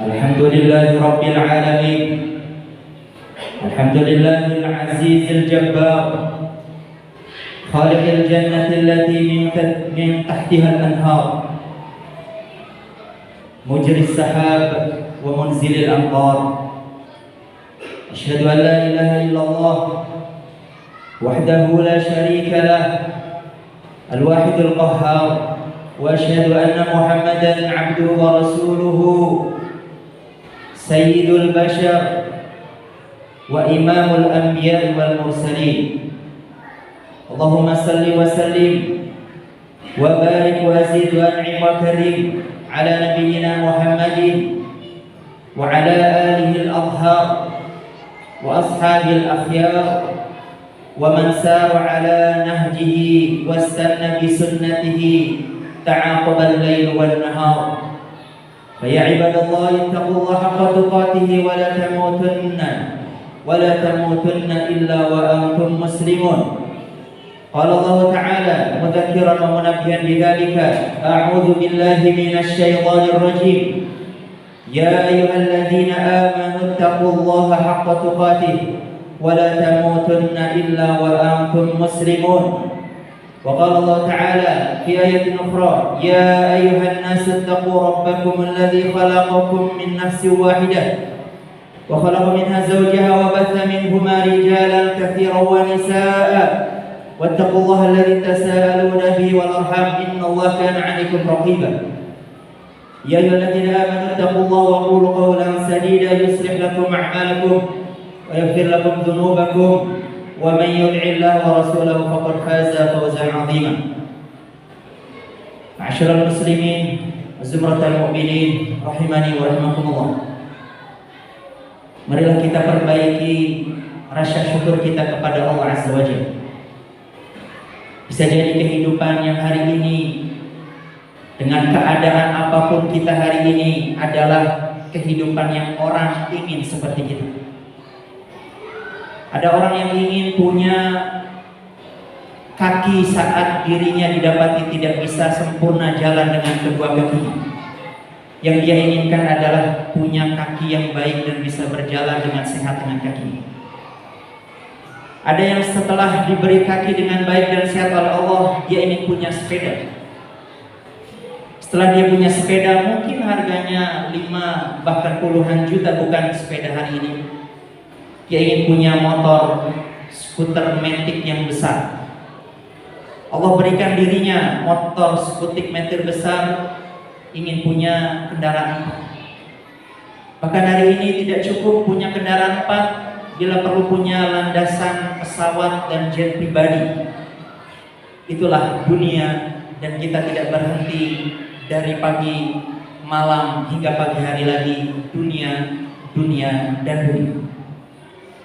الحمد لله رب العالمين. الحمد لله العزيز الجبار، خالق الجنة التي من تحتها الأنهار، مجري السحاب ومنزل الأمطار. أشهد أن لا إله إلا الله وحده لا شريك له الواحد القهار، وأشهد أن محمدا عبده ورسوله سيد البشر وإمام الأنبياء والمرسلين. اللهم صل وسلم وبارك وزد وأنعم وكرم على نبينا محمد وعلى آله الأطهار وأصحابه الأخيار ومن سار على نهجه واستنى بسنته تعاقب الليل والنهار. فيا عباد الله اتقوا الله حق تقاته ولا تموتن إلا وأنتم مسلمون. قال الله تعالى مذكرا ومنبها بذلك: أعوذ بالله من الشيطان الرجيم. يا أيها الذين آمنوا اتقوا الله حق تقاته ولا تموتن إلا وأنتم مسلمون. وقال الله تعالى في آية أخرى: يا أيها الناس اتقوا ربكم الذي خلقكم من نفس واحدة وخلق منها زوجها وبث منهما رجالا كثيرا ونساء واتقوا الله الذي تساءلون به والأرحام إن الله كان عليكم رقيبا. يا أيها الذين آمنوا اتقوا الله وقولوا قولا سديدا يصلح لكم أعمالكم ويغفر لكم ذنوبكم ومن يطع الله ورسوله فقد فاز فوزا عظيما. Ma'asyiral muslimin, zumratal mu'minin, rahimani wa rahimakumullah. Marilah kita perbaiki rasa syukur kita kepada Allah Azza wa Jalla. Bisa jadi kehidupan yang hari ini dengan keadaan apapun kita hari ini adalah kehidupan yang orang ingin seperti kita. Ada orang yang ingin punya kaki saat dirinya didapati tidak bisa sempurna jalan dengan kedua kakinya. Yang dia inginkan adalah punya kaki yang baik dan bisa berjalan dengan sehat dengan kakinya. Ada yang setelah diberi kaki dengan baik dan sehat oleh Allah, dia ingin punya sepeda. Setelah dia punya sepeda, mungkin harganya 5 bahkan puluhan juta, bukan sepeda hari ini. Dia ingin punya motor skuter matic yang besar. Allah berikan dirinya motor skuter matic besar, ingin punya kendaraan 4. Bahkan hari ini tidak cukup punya kendaraan 4, bila perlu punya landasan pesawat dan jet pribadi. Itulah dunia, dan kita tidak berhenti dari pagi malam hingga pagi hari lagi. Dunia dan dunia.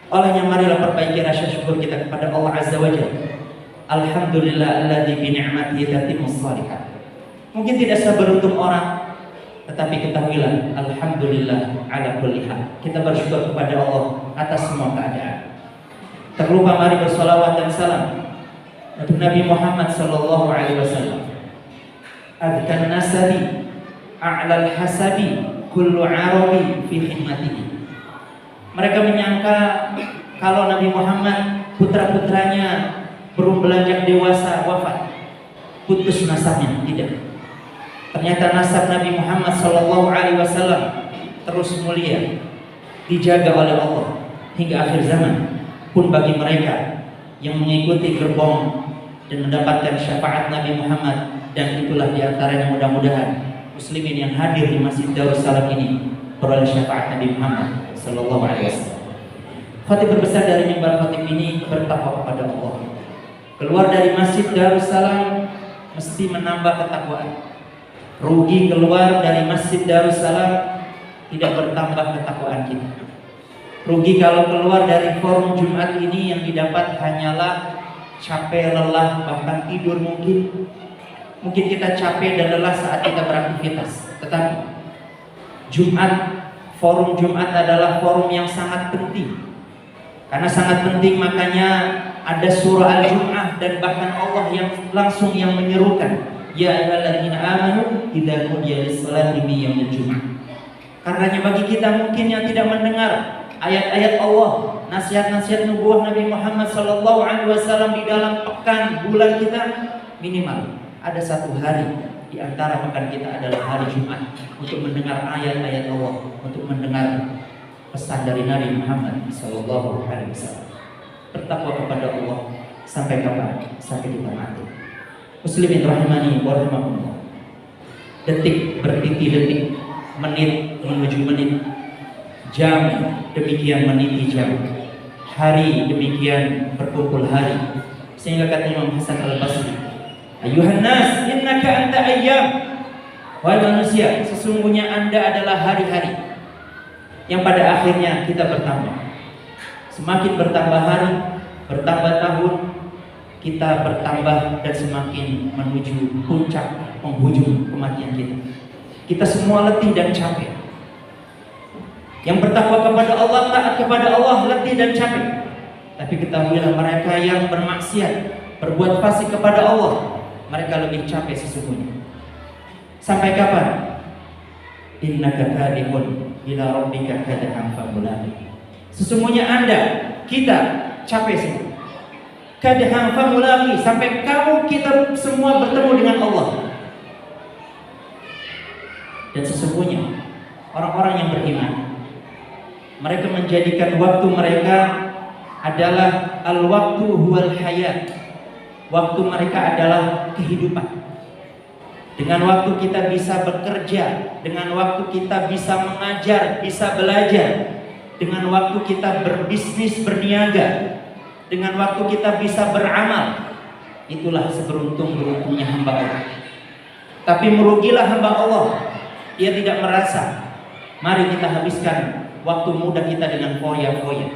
Olehnya marilah perbaiki rasa syukur kita kepada Allah Azza wa Jalla. Alhamdulillah alladzi bi ni'matihi tatimmus shalihat. Mungkin tidak seberuntung orang, tetapi ketahuilah alhamdulillah ala kulli hal. Kita bersyukur kepada Allah atas semua keadaan. Terlupa mari bersolawat dan salam untuk Nabi Muhammad sallallahu alaihi wasallam. Adzkan nasabi a'lal hasabi kullu arabi fi khidmatihi. Mereka menyangka kalau Nabi Muhammad putra-putranya belum beranjak dewasa wafat, putus nasabnya. Tidak. Ternyata nasab Nabi Muhammad SAW terus mulia, dijaga oleh Allah hingga akhir zaman. Pun bagi mereka yang mengikuti gerbong dan mendapatkan syafaat Nabi Muhammad, dan itulah diantaranya mudah-mudahan muslimin yang hadir di Masjid Darussalam ini beroleh syafaat Nabi Muhammad sallallahu alaihi wasallam. Khatib berbesar dari mimbar khatib ini bertakwa kepada Allah. Keluar dari Masjid Darussalam mesti menambah ketakwaan. Rugi keluar dari Masjid Darussalam tidak bertambah ketakwaan kita. Rugi kalau keluar dari forum Jumat ini yang didapat hanyalah capek, lelah, bahkan tidur mungkin. Mungkin kita capek dan lelah saat kita beraktivitas. Tetapi forum Jumat adalah forum yang sangat penting. Karena sangat penting, makanya ada surah Al-Jum'ah, dan bahkan Allah yang langsung yang menyerukan, ya ayyuhalladzina amanu idza nudiya lis-salati min yaumil jum'ah. Karenanya bagi kita mungkin yang tidak mendengar ayat-ayat Allah, nasihat-nasihat nubuah Nabi Muhammad SAW di dalam pekan bulan kita, minimal ada satu hari di antara pekan kita adalah hari Jumat untuk mendengar ayat-ayat Allah, untuk mendengar pesan dari Nabi Muhammad SAW. Bertakwa kepada Allah sampai kapan? Sampai kita mati. Muslimin rahimani wa rahimakumullah. Detik bertiti detik, menit menuju menit, jam demikian meniti jam, hari demikian berkumpul hari. Sehingga kata Imam Hasan Al-Basri, ayuhan nas innaka anta ayyam. Wahai manusia, sesungguhnya Anda adalah hari-hari yang pada akhirnya kita bertambah. Semakin bertambah hari, bertambah tahun, kita bertambah dan semakin menuju puncak penghujung kematian kita. Kita semua letih dan capek. Yang bertakwa kepada Allah, taat kepada Allah, letih dan capek. Tapi ketahuilah mereka yang bermaksiat, berbuat fasik kepada Allah, mereka lebih capek sesungguhnya. Sampai kapan? Innaka kadihun ila rabbika kadahan famulaqi. Sesungguhnya Anda, kita capek sih. Kadahan famulaqi, sampai kamu kita semua bertemu dengan Allah. Dan sesungguhnya orang-orang yang beriman, mereka menjadikan waktu mereka adalah al-waktu huwal hayat. Waktu mereka adalah kehidupan. Dengan waktu kita bisa bekerja, dengan waktu kita bisa mengajar, bisa belajar, dengan waktu kita berbisnis, berniaga, dengan waktu kita bisa beramal. Itulah seberuntung-beruntungnya hamba Allah. Tapi merugilah hamba Allah, dia tidak merasa. Mari kita habiskan waktu muda kita dengan foya-foya.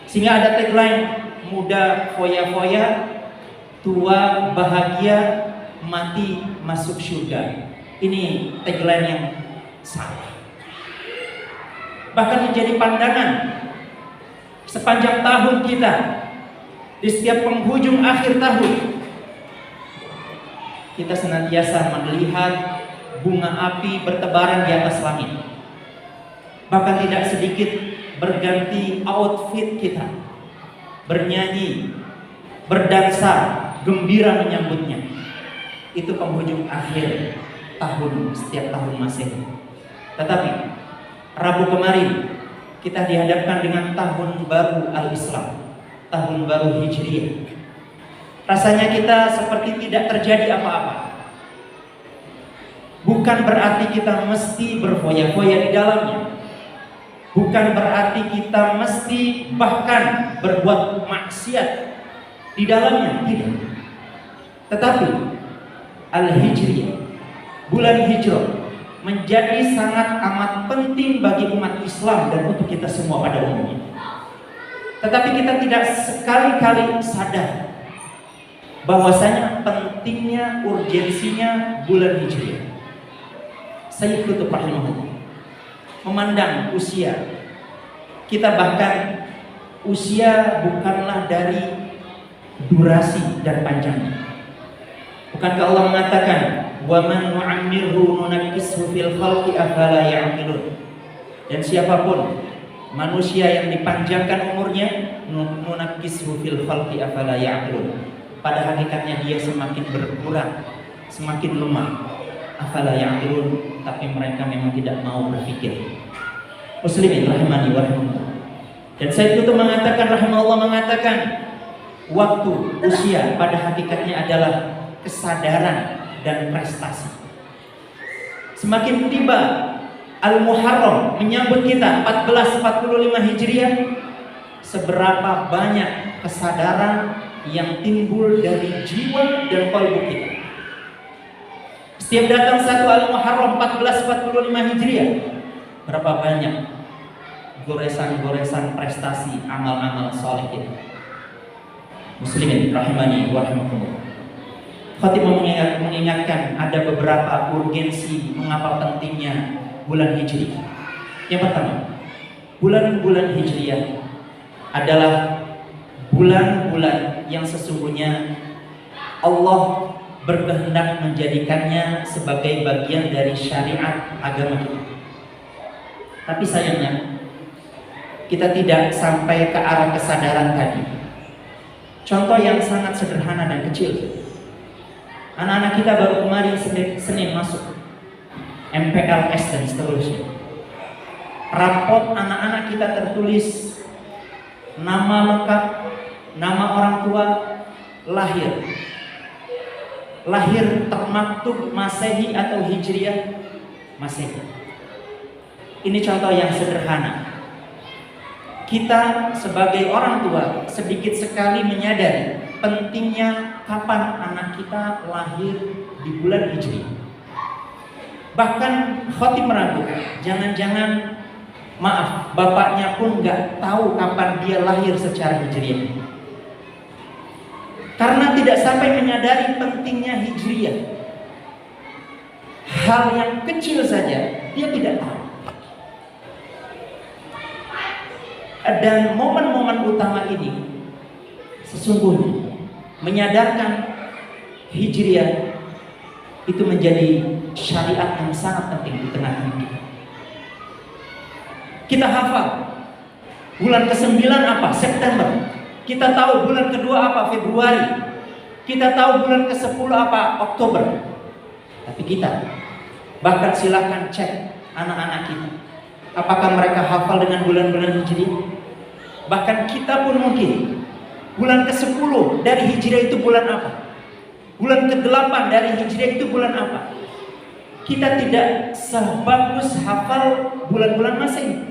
Sehingga ada tagline, muda foya-foya, tua bahagia, mati masuk surga. Ini tagline yang salah. Bahkan menjadi pandangan sepanjang tahun kita, di setiap penghujung akhir tahun, kita senantiasa melihat bunga api bertebaran di atas langit. Bahkan tidak sedikit berganti outfit kita, bernyanyi, berdansa, gembira menyambutnya. Itu penghujung akhir tahun setiap tahun Masehi. Tetapi Rabu kemarin kita dihadapkan dengan tahun baru Al-Islam, tahun baru Hijriah. Rasanya kita seperti tidak terjadi apa-apa. Bukan berarti kita mesti berfoya-foya di dalamnya. Bukan berarti kita mesti bahkan berbuat maksiat di dalamnya, tidak. Tetapi Al-Hijriyah, bulan Hijrah, menjadi sangat amat penting bagi umat Islam dan untuk kita semua pada umumnya. Tetapi kita tidak sekali-kali sadar bahwasanya pentingnya, urgensinya bulan Hijriah. Sayyid Qutb rahimahullah memandang usia kita, bahkan usia bukanlah dari durasi dan panjangnya. Bukankah Allah mengatakan, "Wa man nu'ammirhu nunakkishu fil khalqi afala ya'qilun." Dan siapapun manusia yang dipanjangkan umurnya, nunakkishu fil khalqi afala ya'qilun, pada hakikatnya dia semakin berkurang, semakin lemah. Afala ya'qilun, tapi mereka memang tidak mau berpikir. Muslimin rahimani wa rahimakumullah. Dan Sayyid Qutb mengatakan, rahimahullah, mengatakan waktu, usia pada hakikatnya adalah kesadaran dan prestasi. Semakin tiba Al-Muharram menyambut kita 1445 Hijriah, seberapa banyak kesadaran yang timbul dari jiwa dan qalbu kita. Setiap datang satu Al-Muharram 1445 Hijriah, berapa banyak goresan-goresan prestasi amal-amal soleh kita. Muslimin rahimani wa rahimakumullah. Khatib mengingatkan ada beberapa urgensi mengapa pentingnya bulan Hijriah. Yang pertama, bulan-bulan Hijriah adalah bulan-bulan yang sesungguhnya Allah berkehendak menjadikannya sebagai bagian dari syariat agama kita. Tapi sayangnya kita tidak sampai ke arah kesadaran tadi. Contoh yang sangat sederhana dan kecil. Anak-anak kita baru kemarin Senin masuk MPLS dan seterusnya. Rapot anak-anak kita tertulis nama lengkap, nama orang tua, lahir termaktub Masehi atau Hijriah Masehi. Ini contoh yang sederhana. Kita sebagai orang tua sedikit sekali menyadari pentingnya kapan anak kita lahir di bulan Hijri. Bahkan khotib meragukan, jangan-jangan maaf, bapaknya pun nggak tahu kapan dia lahir secara Hijriah. Karena tidak sampai menyadari pentingnya Hijriah. Hal yang kecil saja dia tidak tahu. Dan momen-momen utama ini sesungguhnya menyadarkan Hijriah itu menjadi syariat yang sangat penting di tengah kita. Kita hafal bulan ke-9 apa? September. Kita tahu bulan kedua apa? Februari. Kita tahu bulan ke-10 apa? Oktober. Tapi kita, bahkan silahkan cek anak-anak kita, apakah mereka hafal dengan bulan-bulan Hijriah? Bahkan kita pun mungkin bulan ke-10 dari Hijriah itu bulan apa? Bulan ke-8 dari Hijriah itu bulan apa? Kita tidak sebagus hafal bulan-bulan Masehi.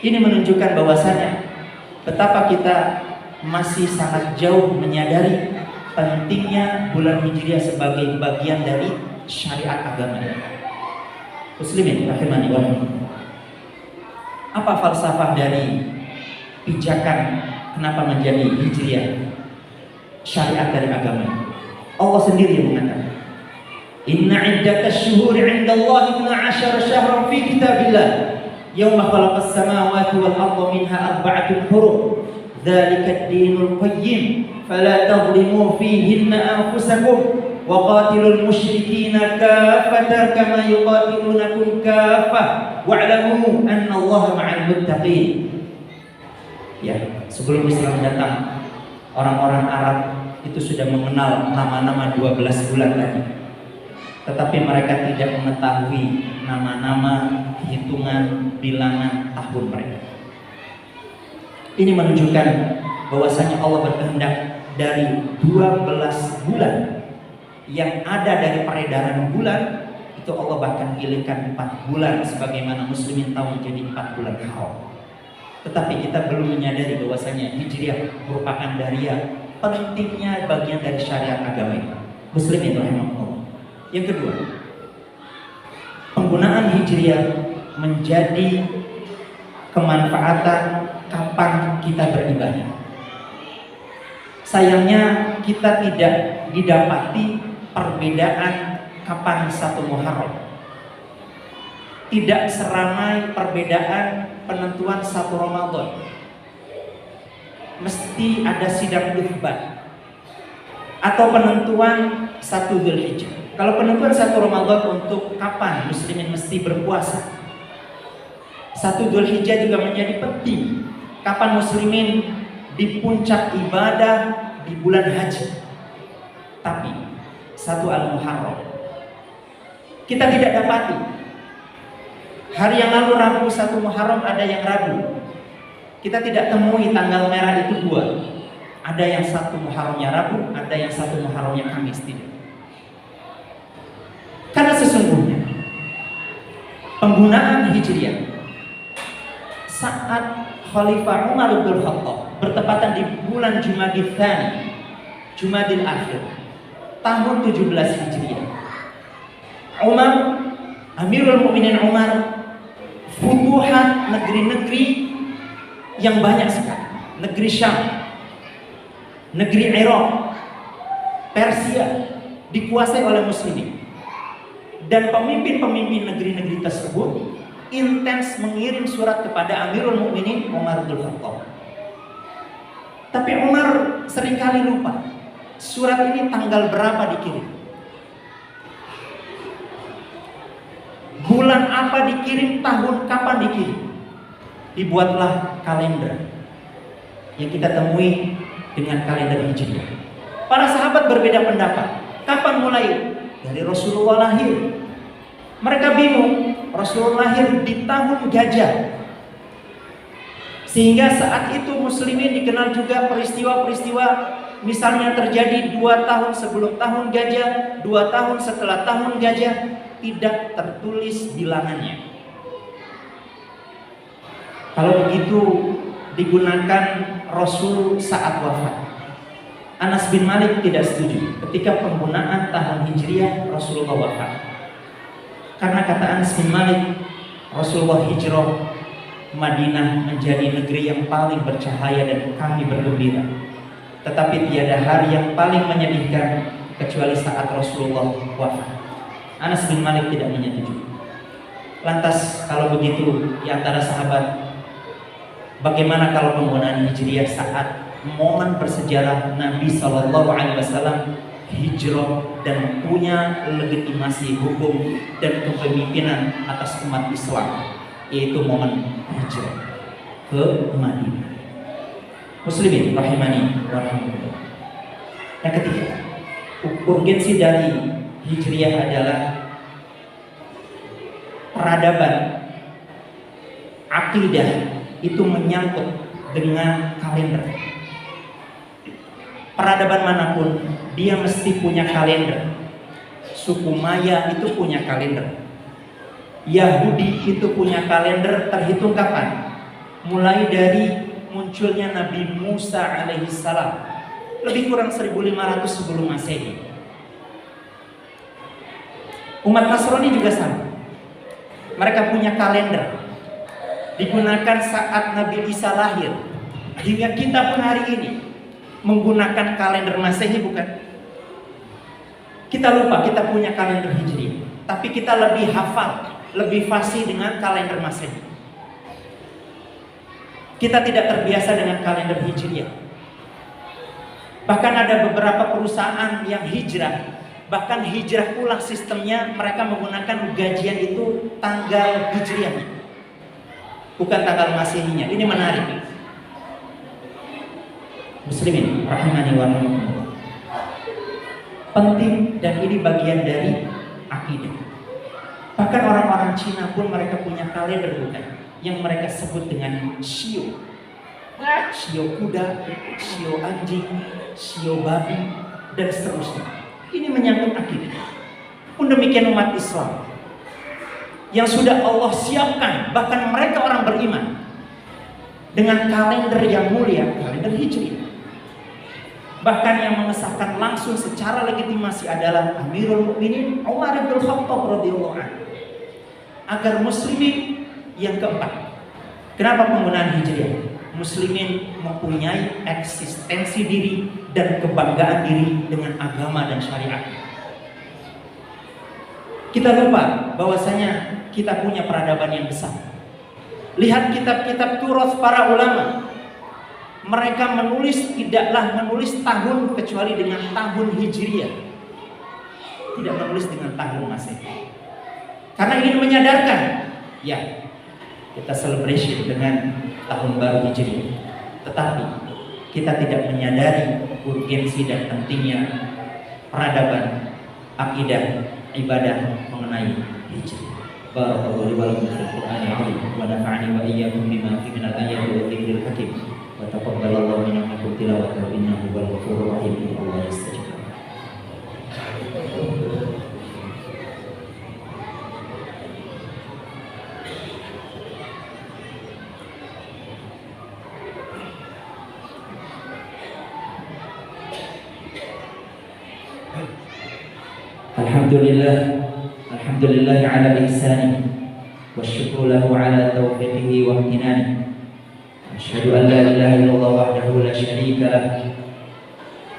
Ini menunjukkan bahwasanya betapa kita masih sangat jauh menyadari pentingnya bulan Hijriah sebagai bagian dari syariat agama. Muslimin rahimani wa rahimakumullah. Apa falsafah dari pijakan kenapa menjadi Hijriah syariat dari agama? Allah sendiri yang mengatakan, "Inna iddatash syuhuri 'inda Allah 12 syahran fi kitabillah, yawma khalaqas samawati wal arda minha arba'atun hurum, dzalika ad-dinul qayyim, fala tadhlimu fihinna anfusakum wa qatilul musyrikina kaffatan kama yuqatilunakum kaffah wa'lamu anna Allaha ma'al muttaqin." Ya, sebelum Islam datang, orang-orang Arab itu sudah mengenal nama-nama 12 bulan tadi. Tetapi mereka tidak mengetahui nama-nama, hitungan, bilangan tahun mereka. Ini menunjukkan bahwasanya Allah berkehendak dari 12 bulan yang ada dari peredaran bulan, itu Allah bahkan pilihkan 4 bulan sebagaimana muslimin tahu menjadi 4 bulan haram. Tetapi kita belum menyadari bahwasanya Hijriah merupakan dariya pentingnya bagian dari syariat agama ini. Muslimin rahimahullah. Yang kedua, penggunaan Hijriah menjadi kemanfaatan kapan kita beribadah. Sayangnya kita tidak didapati perbedaan kapan satu Muharram. Tidak seramai perbedaan penentuan satu Ramadan. Mesti ada sidang itsbat atau penentuan satu Dzulhijjah. Kalau penentuan satu Ramadan untuk kapan muslimin mesti berpuasa, satu Dzulhijjah juga menjadi penting. Kapan muslimin di puncak ibadah di bulan haji. Tapi satu Al-Muharram kita tidak dapati. Hari yang lalu Rabu 1 Muharram ada yang Rabu. Kita tidak temui tanggal merah itu 2. Ada yang 1 Muharramnya Rabu, ada yang 1 Muharramnya Kamis, tidak. Karena sesungguhnya penggunaan Hijriah saat Khalifah Umar bin Khattab bertepatan di bulan Jumadil Tsani, Jumadil Akhir, tahun 17 Hijriah. Umar, Amirul Mukminin Umar, futuhat negeri-negeri yang banyak sekali. Negeri Syam, negeri Irak, Persia dikuasai oleh muslimin. Dan pemimpin-pemimpin negeri-negeri tersebut intens mengirim surat kepada Amirul Mukminin Umar bin Khattab. Tapi Umar seringkali lupa surat ini tanggal berapa dikirim. bulan apa dikirim, tahun kapan dikirim. Dibuatlah kalender yang kita temui dengan kalender Hijriah. Para sahabat berbeda pendapat. Kapan mulai? Dari Rasulullah lahir. Mereka bingung. Rasulullah lahir di tahun gajah. Sehingga saat itu muslimin dikenal juga peristiwa-peristiwa, misalnya terjadi 2 tahun sebelum tahun gajah, 2 tahun setelah tahun gajah, tidak tertulis bilangannya. Kalau begitu digunakan Rasul saat wafat. Anas bin Malik tidak setuju ketika penggunaan tahun Hijriah Rasulullah wafat. Karena kata Anas bin Malik, Rasulullah hijrah, Madinah menjadi negeri yang paling bercahaya dan kami bergembira. Tetapi tiada hari yang paling menyedihkan kecuali saat Rasulullah wafat. Anas bin Malik tidak menyetujui. Lantas kalau begitu di antara sahabat, bagaimana kalau penggunaan Hijriah saat momen bersejarah Nabi SAW hijrah dan punya legitimasi hukum dan kepemimpinan atas umat Islam, yaitu momen hijrah ke Madinah. Muslimin rahimani wa rahimakumullah. Yang ketiga, urgensi dari Hijriah adalah peradaban akidah itu menyangkut dengan kalender. Peradaban manapun dia mesti punya kalender. Suku Maya itu punya kalender. Yahudi itu punya kalender terhitung kapan? Mulai dari munculnya Nabi Musa alaihissalam, lebih kurang 1500 sebelum Masehi. Umat Nasrani juga sama. Mereka punya kalender, digunakan saat Nabi Isa lahir. Hingga kita pun hari ini menggunakan kalender Masehi, bukan? Kita lupa kita punya kalender Hijri, tapi kita lebih hafal, lebih fasih dengan kalender Masehi. Kita tidak terbiasa dengan kalender Hijriah. Bahkan ada beberapa perusahaan yang hijrah, bahkan hijrah ulang sistemnya, mereka menggunakan gajian itu tanggal Hijriahnya, bukan tanggal Masehinya. Ini menarik. Muslimin rahimani wa rahimakumullah. Penting, dan ini bagian dari akidah. Bahkan orang-orang Cina pun mereka punya kalender, bukan? Yang mereka sebut dengan shio. Shio kuda, shio anjing, shio babi, dan seterusnya. Ini menyangkut akidah. Pun demikian umat Islam yang sudah Allah siapkan, bahkan mereka orang beriman dengan kalender yang mulia, kalender Hijri. Bahkan yang mengesahkan langsung secara legitimasi adalah Amirul Mukminin Umar bin Khattab radhiyallahu anhu. Agar muslimin yang keempat. Kenapa penggunaan Hijriah? Muslimin mempunyai eksistensi diri dan kebanggaan diri dengan agama dan syariat. Kita lupa bahwasanya kita punya peradaban yang besar. Lihat kitab-kitab turas para ulama. Mereka tidaklah menulis tahun kecuali dengan tahun Hijriah. Tidak menulis dengan tahun Masehi. Karena ingin menyadarkan, ya, kita celebration dengan tahun baru Hijriah. Tetapi kita tidak menyadari urgensi dan pentingnya peradaban, akidah, ibadah mengenai Hijriah. Barakallahu li wa lakum fil Qur'anil 'azim wa nafa'ani wa iyyakum bima fihi minal ayati wa dzikril hakim. Wa taqabbalallahu minna wa minkum tilawatahu innahu huwal ghafurur rahim. Allah yastajib. Alhamdulillah ala ihsanihi wa syukru lahu ala taufiqihi wa imtinanihi. Asyhadu an la ilaha illallah wahdahu la syarika lah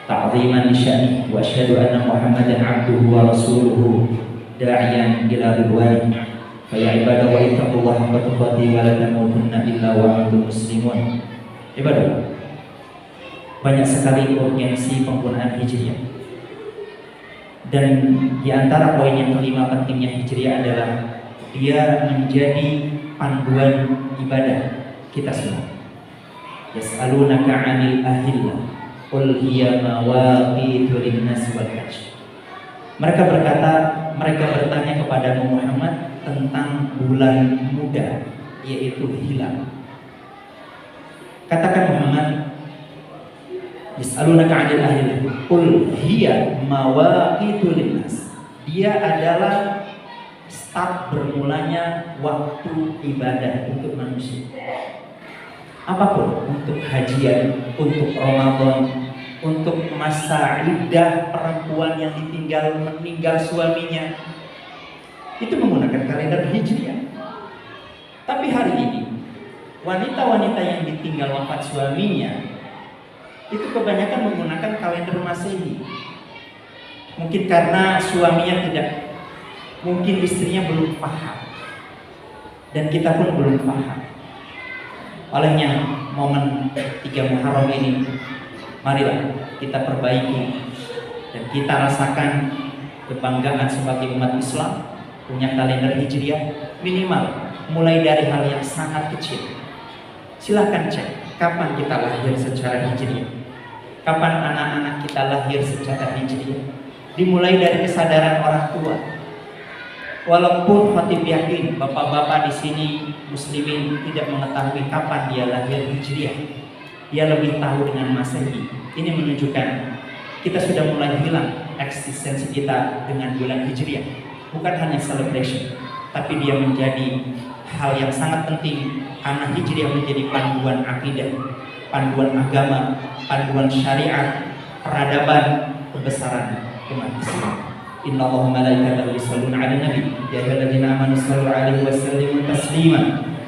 ta'ziman li sya'nihi wa asyhadu anna Muhammadan 'abduhu wa rasuluhu da'iyan ila ridwanihi. Fa ya ibadallah ittaqullaha haqqa tuqatih wa la tamutunna illa wa antum muslimun. Ibadah, banyak sekali urgensi penggunaan Hijriah. Dan di antara poin yang kelima pentingnya Hijriah adalah dia menjadi panduan ibadah kita semua. Yas'alunaka 'anil ahillah qul hiya mawaqitu lin-nas wal hajj. Mereka bertanya kepada Muhammad tentang bulan muda, yaitu hilal. Katakan Muhammad, yas'alunaka 'anil ahillah qul hiya mawaqitu lin-nas. Dia adalah start bermulanya waktu ibadah untuk manusia. Apapun, untuk hajian, untuk Ramadan, untuk masa iddah perempuan yang meninggal suaminya, itu menggunakan kalender Hijriah. Tapi hari ini wanita-wanita yang ditinggal wafat suaminya itu kebanyakan menggunakan kalender Masehi. Mungkin karena suaminya tidak, mungkin istrinya belum paham, dan kita pun belum paham. Olehnya momen 3 Muharram ini, marilah kita perbaiki dan kita rasakan kebanggaan sebagai umat Islam punya kalender Hijriah. Minimal mulai dari hal yang sangat kecil. Silahkan cek kapan kita lahir secara Hijriah, kapan anak-anak kita lahir secara Hijriah. Dimulai dari kesadaran orang tua. Walaupun khatib yakin bapak-bapak di sini muslimin tidak mengetahui kapan dia lahir Hijriah, dia lebih tahu dengan Masehi. Ini menunjukkan kita sudah mulai hilang eksistensi kita dengan bulan Hijriah. Bukan hanya celebration, tapi dia menjadi hal yang sangat penting karena Hijriah menjadi panduan akidah, panduan agama, panduan syariat, peradaban, kebesaran umat Islam. Inna Allah malaikatahu yusholluna 'alan nabi ya ayyuhalladzina amanu shallu 'alaihi wa sallimu taslima.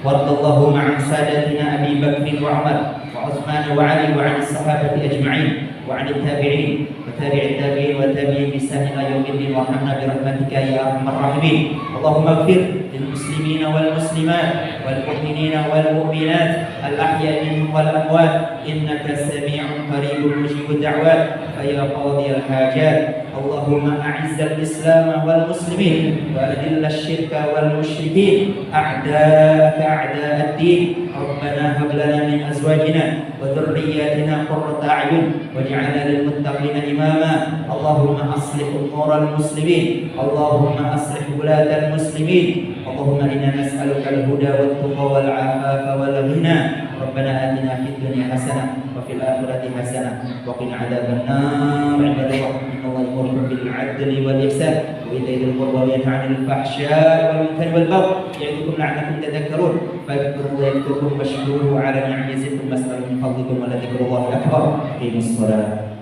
Warḍallahu ma'an sadatina Abi Bakr wa Umar wa Utsman wa Ali wa 'anil sahabati ajma'in wa 'anil tabi'in wa tabi'it tabi'in wa tabi'in bi ihsan ila yaumiddin wa hamna bi rahmatika ya arhamar rahimin. Allahumma ighfir lil muslimina wal muslimat wal mu'minina wal mu'minat al ahya'i minhum wal amwat innaka sami'un qaribun mujibud da'wat ya qadiyal hajat. Allahumma a'izzal Islam wal muslimin wa adillal syirka wal musyrikin a'da'aka a'da'ad din. Rabbana hab lana min azwajina wa dhurriyyatina qurrata a'yun waj'alna lil muttaqina imama. Allahumma aslih umural muslimin, Allahumma aslih wulatal muslimin. Allahumma inna nas'aluka al-huda wat tuqa wal 'afafa wal ghina. Rabbana atina fid dunya hasanah wa fil akhirati hasanah wa qina adzaban nar. Ibadallah, innallaha ya'muru bil 'adli wal ihsan wa ita'i dzil qurba wa yanha 'anil fahsya'i wal munkari wal baghi ya'idukum la'allakum tadhakkarun. Fadhkurullaha yadhkurkum washkuruhu 'ala ni'amihi yazidkum was'aluhu min fadlikum wa la dzikrullahi akbar. Aqimus shalah.